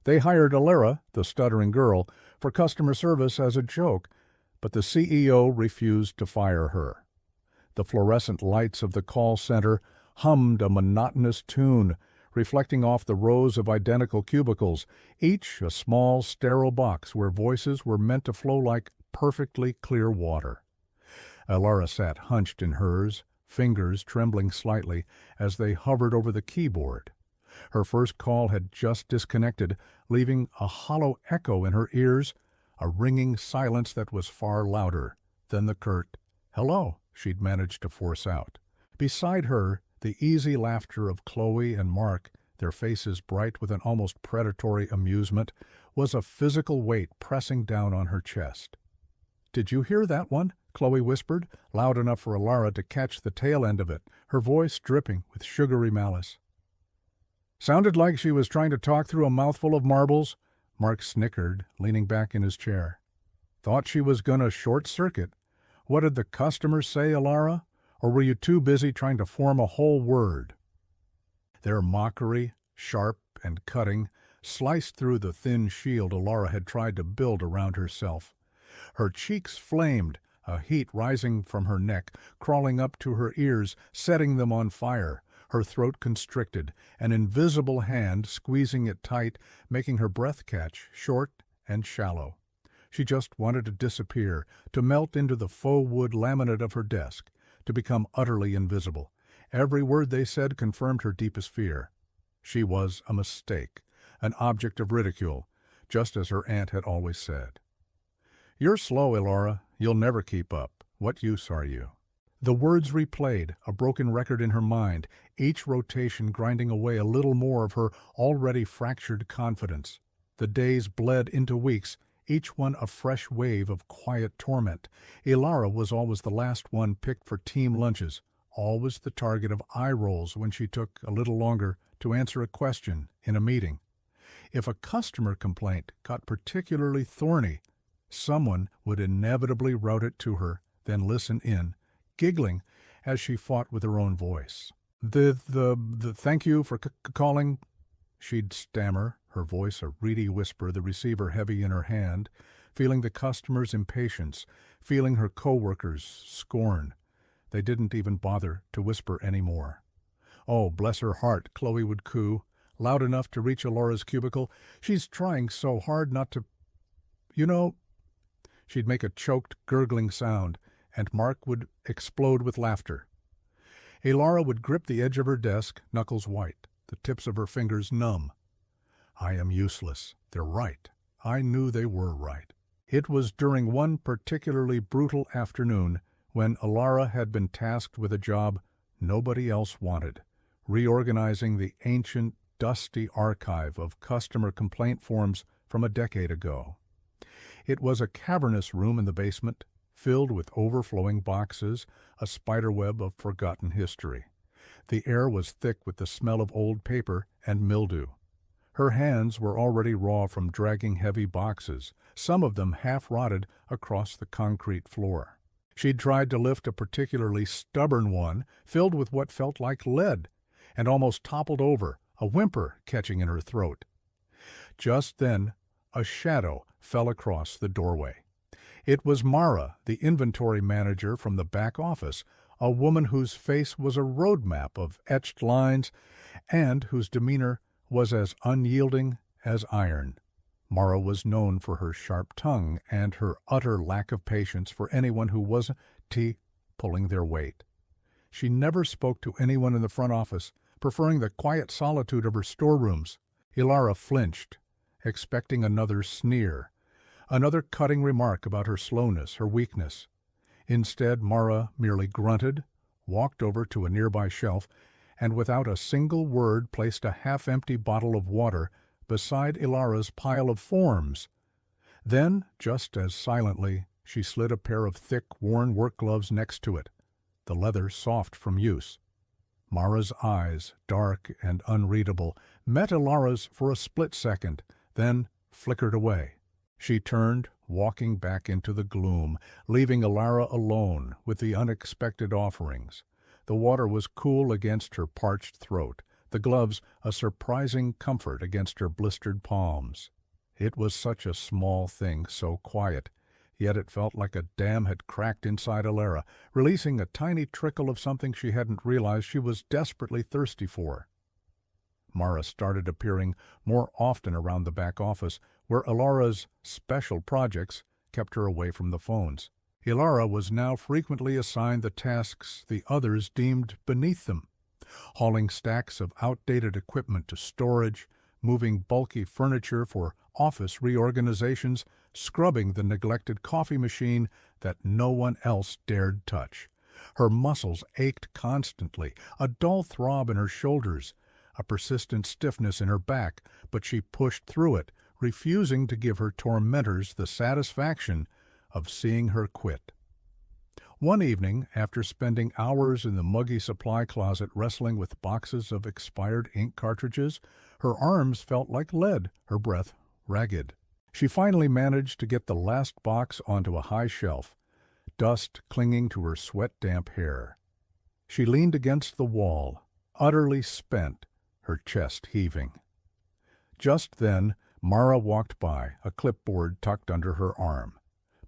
They hired Alara, the stuttering girl, for customer service as a joke, but the CEO refused to fire her. The fluorescent lights of the call center hummed a monotonous tune, reflecting off the rows of identical cubicles, each a small, sterile box where voices were meant to flow like perfectly clear water. Alara sat hunched in hers, fingers trembling slightly as they hovered over the keyboard. Her first call had just disconnected, leaving a hollow echo in her ears, a ringing silence that was far louder than the curt "hello" she'd managed to force out. Beside her, the easy laughter of Chloe and Mark, their faces bright with an almost predatory amusement, was a physical weight pressing down on her chest. "Did you hear that one?" Chloe whispered, loud enough for Alara to catch the tail end of it, her voice dripping with sugary malice. "Sounded like she was trying to talk through a mouthful of marbles," Mark snickered, leaning back in his chair. "Thought she was gonna short-circuit. What did the customers say, Alara? Or were you too busy trying to form a whole word?" Their mockery, sharp and cutting, sliced through the thin shield Alara had tried to build around herself. Her cheeks flamed, a heat rising from her neck, crawling up to her ears, setting them on fire, her throat constricted, an invisible hand squeezing it tight, making her breath catch short and shallow. She just wanted to disappear, to melt into the faux wood laminate of her desk, to become utterly invisible. Every word they said confirmed her deepest fear. She was a mistake, an object of ridicule, just as her aunt had always said. "You're slow, Alara. You'll never keep up. What use are you?" The words replayed, a broken record in her mind, each rotation grinding away a little more of her already fractured confidence. The days bled into weeks, each one a fresh wave of quiet torment. Alara was always the last one picked for team lunches, always the target of eye rolls when she took a little longer to answer a question in a meeting. If a customer complaint got particularly thorny, someone would inevitably route it to her, then listen in, giggling as she fought with her own voice. The thank you for calling," she'd stammer, her voice a reedy whisper, the receiver heavy in her hand, feeling the customer's impatience, feeling her coworkers' scorn. They didn't even bother to whisper any more. "Oh, bless her heart," Chloe would coo, loud enough to reach Alara's cubicle. "She's trying so hard not to... You know..." She'd make a choked, gurgling sound, and Mark would explode with laughter. Alara would grip the edge of her desk, knuckles white, the tips of her fingers numb. "I am useless. They're right. I knew they were right." It was during one particularly brutal afternoon when Alara had been tasked with a job nobody else wanted, reorganizing the ancient, dusty archive of customer complaint forms from a decade ago. It was a cavernous room in the basement, filled with overflowing boxes, a spiderweb of forgotten history. The air was thick with the smell of old paper and mildew. Her hands were already raw from dragging heavy boxes, some of them half-rotted across the concrete floor. She'd tried to lift a particularly stubborn one, filled with what felt like lead, and almost toppled over, a whimper catching in her throat. Just then, a shadow fell across the doorway. It was Mara, the inventory manager from the back office, a woman whose face was a roadmap of etched lines and whose demeanor was as unyielding as iron. Mara was known for her sharp tongue and her utter lack of patience for anyone who wasn't pulling their weight. She never spoke to anyone in the front office, preferring the quiet solitude of her storerooms. Alara flinched, expecting another sneer, another cutting remark about her slowness, her weakness. Instead, Mara merely grunted, walked over to a nearby shelf, and without a single word placed a half-empty bottle of water beside Alara's pile of forms. Then, just as silently, she slid a pair of thick, worn work gloves next to it, the leather soft from use. Mara's eyes, dark and unreadable, met Alara's for a split second, then flickered away. She turned, walking back into the gloom, leaving Alara alone with the unexpected offerings. The water was cool against her parched throat, the gloves a surprising comfort against her blistered palms. It was such a small thing, so quiet, yet it felt like a dam had cracked inside Alara, releasing a tiny trickle of something she hadn't realized she was desperately thirsty for. Mara started appearing more often around the back office, where Alara's special projects kept her away from the phones. Alara was now frequently assigned the tasks the others deemed beneath them, hauling stacks of outdated equipment to storage, moving bulky furniture for office reorganizations, scrubbing the neglected coffee machine that no one else dared touch. Her muscles ached constantly, a dull throb in her shoulders, a persistent stiffness in her back, but she pushed through it, refusing to give her tormentors the satisfaction of seeing her quit. One evening, after spending hours in the muggy supply closet wrestling with boxes of expired ink cartridges, her arms felt like lead, her breath ragged. She finally managed to get the last box onto a high shelf, dust clinging to her sweat-damp hair. She leaned against the wall, utterly spent, her chest heaving. Just then, Mara walked by, a clipboard tucked under her arm.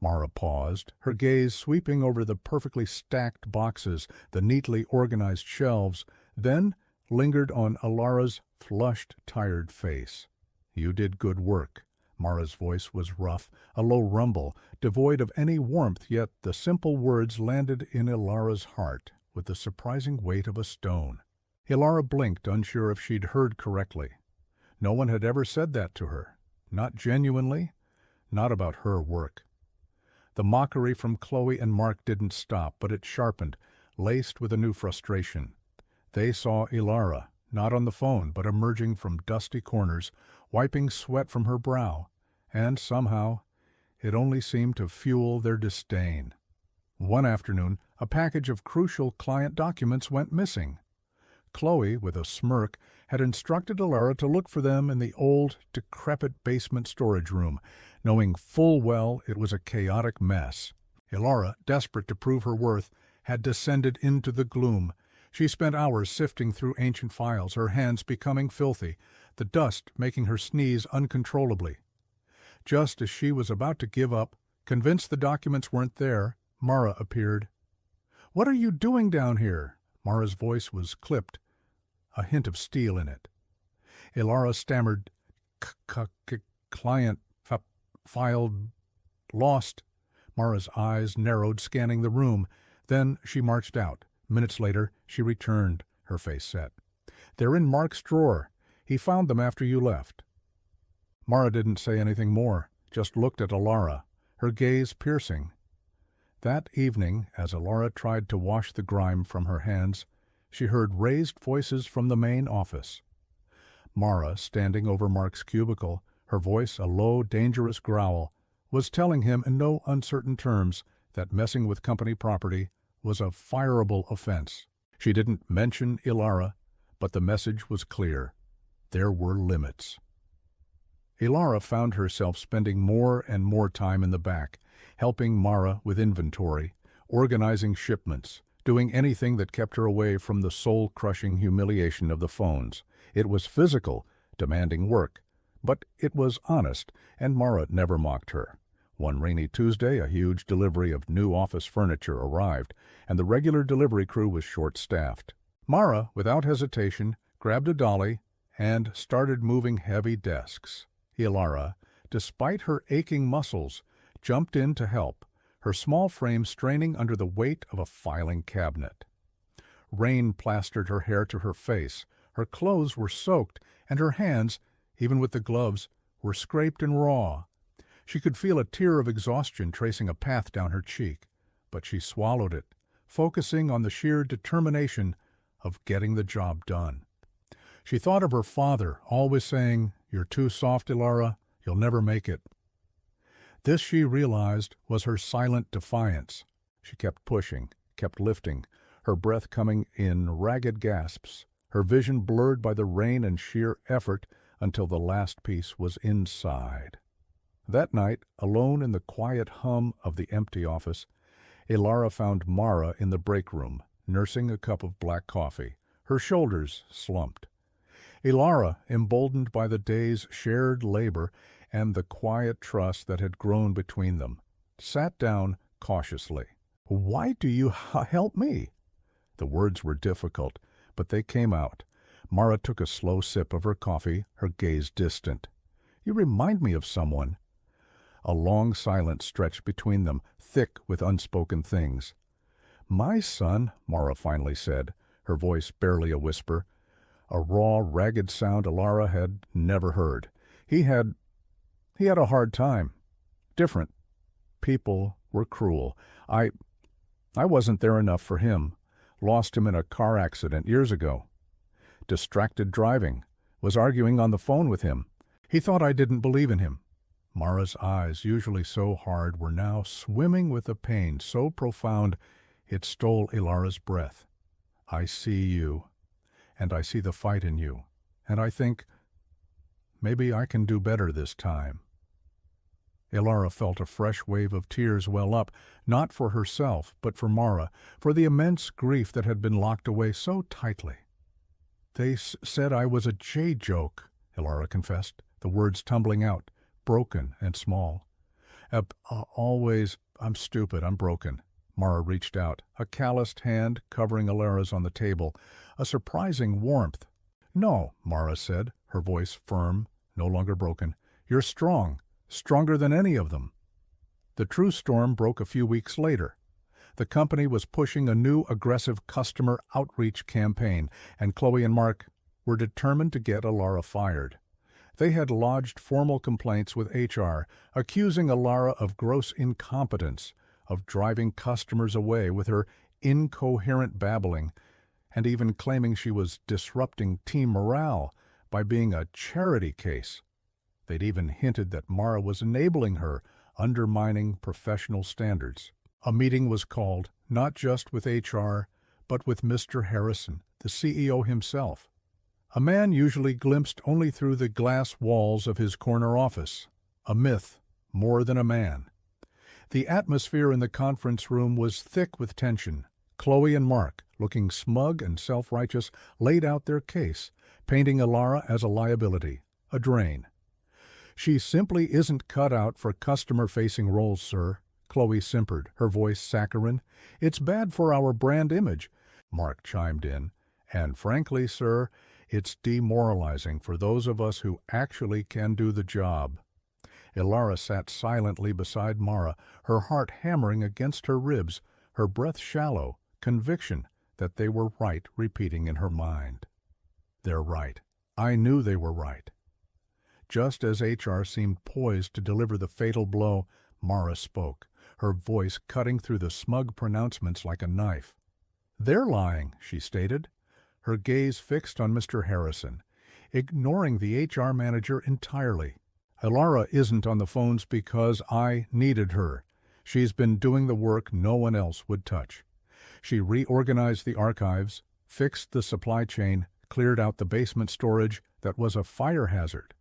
Mara paused, her gaze sweeping over the perfectly stacked boxes, the neatly organized shelves, then lingered on Alara's flushed, tired face. "You did good work." Mara's voice was rough, a low rumble, devoid of any warmth, yet the simple words landed in Alara's heart with the surprising weight of a stone. Alara blinked, unsure if she'd heard correctly. No one had ever said that to her. Not genuinely, not about her work. The mockery from Chloe and Mark didn't stop, but it sharpened, laced with a new frustration. They saw Alara, not on the phone, but emerging from dusty corners, wiping sweat from her brow, and somehow it only seemed to fuel their disdain. One afternoon, a package of crucial client documents went missing. Chloe, with a smirk, had instructed Alara to look for them in the old, decrepit basement storage room, knowing full well it was a chaotic mess. Alara, desperate to prove her worth, had descended into the gloom. She spent hours sifting through ancient files, her hands becoming filthy, the dust making her sneeze uncontrollably. Just as she was about to give up, convinced the documents weren't there, Mara appeared. "What are you doing down here?" Mara's voice was clipped, a hint of steel in it. Alara stammered, "Client, filed, lost." Mara's eyes narrowed, scanning the room. Then she marched out. Minutes later, she returned, her face set. "They're in Mark's drawer. He found them after you left." Mara didn't say anything more, just looked at Alara, her gaze piercing. That evening, as Alara tried to wash the grime from her hands, she heard raised voices from the main office. Mara, standing over Mark's cubicle, her voice a low, dangerous growl, was telling him in no uncertain terms that messing with company property was a fireable offense. She didn't mention Alara, but the message was clear. There were limits. Alara found herself spending more and more time in the back, helping Mara with inventory, organizing shipments, doing anything that kept her away from the soul-crushing humiliation of the phones. It was physical, demanding work, but it was honest, and Mara never mocked her. One rainy Tuesday, a huge delivery of new office furniture arrived, and the regular delivery crew was short-staffed. Mara, without hesitation, grabbed a dolly and started moving heavy desks. Alara, despite her aching muscles, jumped in to help, her small frame straining under the weight of a filing cabinet. Rain plastered her hair to her face, her clothes were soaked, and her hands, even with the gloves, were scraped and raw. She could feel a tear of exhaustion tracing a path down her cheek, but she swallowed it, focusing on the sheer determination of getting the job done. She thought of her father, always saying, "You're too soft, Alara, you'll never make it." This, she realized, was her silent defiance. She kept pushing, kept lifting, her breath coming in ragged gasps, her vision blurred by the rain and sheer effort until the last piece was inside. That night, alone in the quiet hum of the empty office, Alara found Mara in the break room, nursing a cup of black coffee, her shoulders slumped. Ilara, emboldened by the day's shared labor and the quiet trust that had grown between them, sat down cautiously. "Why do you help me?" The words were difficult, but they came out. Mara took a slow sip of her coffee, her gaze distant. "You remind me of someone." A long silence stretched between them, thick with unspoken things. "My son," Mara finally said, her voice barely a whisper, a raw, ragged sound Ilara had never heard. He had a hard time. Different. People were cruel. I wasn't there enough for him. Lost him in a car accident years ago. Distracted driving. Was arguing on the phone with him. He thought I didn't believe in him." Mara's eyes, usually so hard, were now swimming with a pain so profound it stole Ilara's breath. "I see you, and I see the fight in you, and I think maybe I can do better this time." Ilara felt a fresh wave of tears well up, not for herself, but for Mara, for the immense grief that had been locked away so tightly. "They said I was a joke," Ilara confessed, the words tumbling out, broken and small. I'm stupid, I'm broken." Mara reached out, a calloused hand covering Ilara's on the table, a surprising warmth. "No," Mara said, her voice firm, no longer broken. "You're strong. Stronger than any of them." The true storm broke a few weeks later. The company was pushing a new aggressive customer outreach campaign, and Chloe and Mark were determined to get Ilara fired. They had lodged formal complaints with HR, accusing Ilara of gross incompetence, of driving customers away with her incoherent babbling, and even claiming she was disrupting team morale by being a charity case. They'd even hinted that Mara was enabling her, undermining professional standards. A meeting was called, not just with HR, but with Mr. Harrison, the CEO himself. A man usually glimpsed only through the glass walls of his corner office. A myth, more than a man. The atmosphere in the conference room was thick with tension. Chloe and Mark, looking smug and self-righteous, laid out their case, painting Ilara as a liability, a drain. "She simply isn't cut out for customer-facing roles, sir," Chloe simpered, her voice saccharine. "It's bad for our brand image," Mark chimed in. "And frankly, sir, it's demoralizing for those of us who actually can do the job." Ilara sat silently beside Mara, her heart hammering against her ribs, her breath shallow, conviction that they were right repeating in her mind. "They're right. I knew they were right." Just as HR seemed poised to deliver the fatal blow, Mara spoke, her voice cutting through the smug pronouncements like a knife. "They're lying," she stated, her gaze fixed on Mr. Harrison, ignoring the HR manager entirely. "Ilara isn't on the phones because I needed her. She's been doing the work no one else would touch. She reorganized the archives, fixed the supply chain, cleared out the basement storage that was a fire hazard.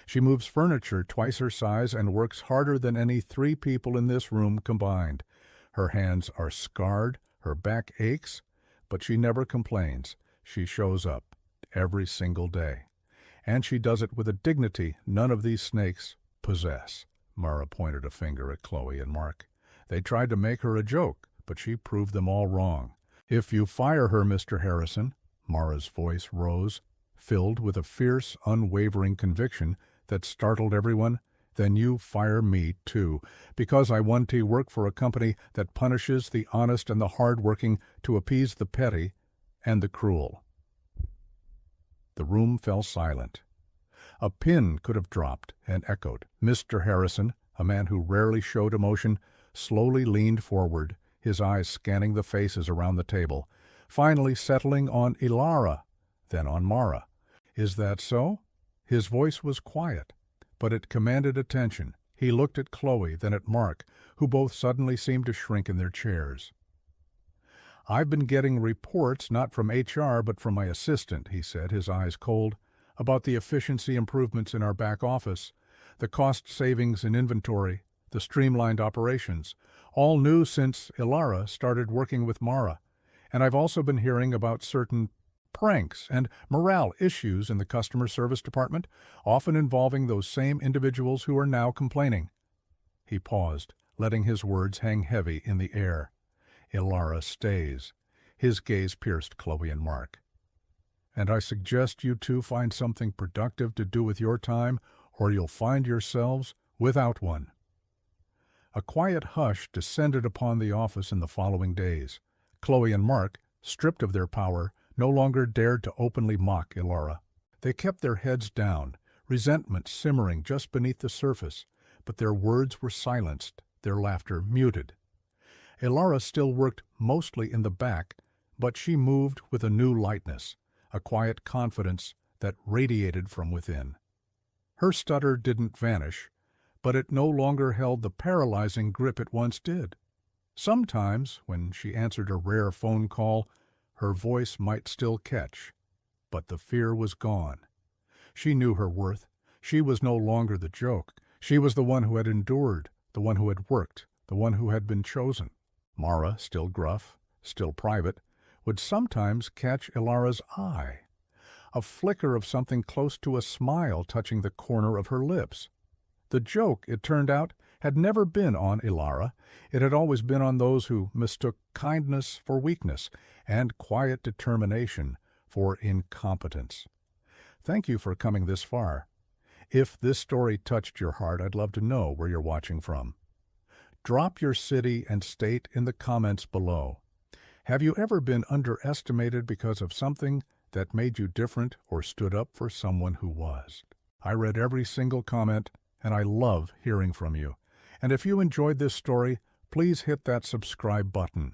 She moves furniture twice her size and works harder than any 3 people in this room combined. Her hands are scarred, her back aches, but she never complains. She shows up every single day. And she does it with a dignity none of these snakes possess." Mara pointed a finger at Chloe and Mark. "They tried to make her a joke, but she proved them all wrong. If you fire her, Mr. Harrison," Mara's voice rose, filled with a fierce, unwavering conviction that startled everyone, "then you fire me too, because I want to work for a company that punishes the honest and the hard-working to appease the petty and the cruel." The room fell silent. A pin could have dropped and echoed. Mr. Harrison, a man who rarely showed emotion, slowly leaned forward, his eyes scanning the faces around the table, finally settling on Ilara, then on Mara. "Is that so?" His voice was quiet, but it commanded attention. He looked at Chloe, then at Mark, who both suddenly seemed to shrink in their chairs. "I've been getting reports, not from HR, but from my assistant," he said, his eyes cold, "about the efficiency improvements in our back office, the cost savings in inventory, the streamlined operations, all new since Ilara started working with Mara. And I've also been hearing about certain pranks, and morale issues in the customer service department, often involving those same individuals who are now complaining. He paused, letting his words hang heavy in the air. Ilara stays. His gaze pierced Chloe and Mark. And I suggest you two find something productive to do with your time, or you'll find yourselves without one. A quiet hush descended upon the office in the following days. Chloe and Mark, stripped of their power, no longer dared to openly mock Ilara. They kept their heads down, resentment simmering just beneath the surface, but their words were silenced, their laughter muted. Ilara still worked mostly in the back, but she moved with a new lightness, a quiet confidence that radiated from within. Her stutter didn't vanish, but it no longer held the paralyzing grip it once did. Sometimes, when she answered a rare phone call, her voice might still catch, but the fear was gone. She knew her worth. She was no longer the joke. She was the one who had endured, the one who had worked, the one who had been chosen. Mara, still gruff, still private, would sometimes catch Ilara's eye, a flicker of something close to a smile touching the corner of her lips. The joke, it turned out, had never been on Ilara. It had always been on those who mistook kindness for weakness and quiet determination for incompetence. Thank you for coming this far. If this story touched your heart, I'd love to know where you're watching from. Drop your city and state in the comments below. Have you ever been underestimated because of something that made you different or stood up for someone who was? I read every single comment, and I love hearing from you. And if you enjoyed this story, please hit that subscribe button.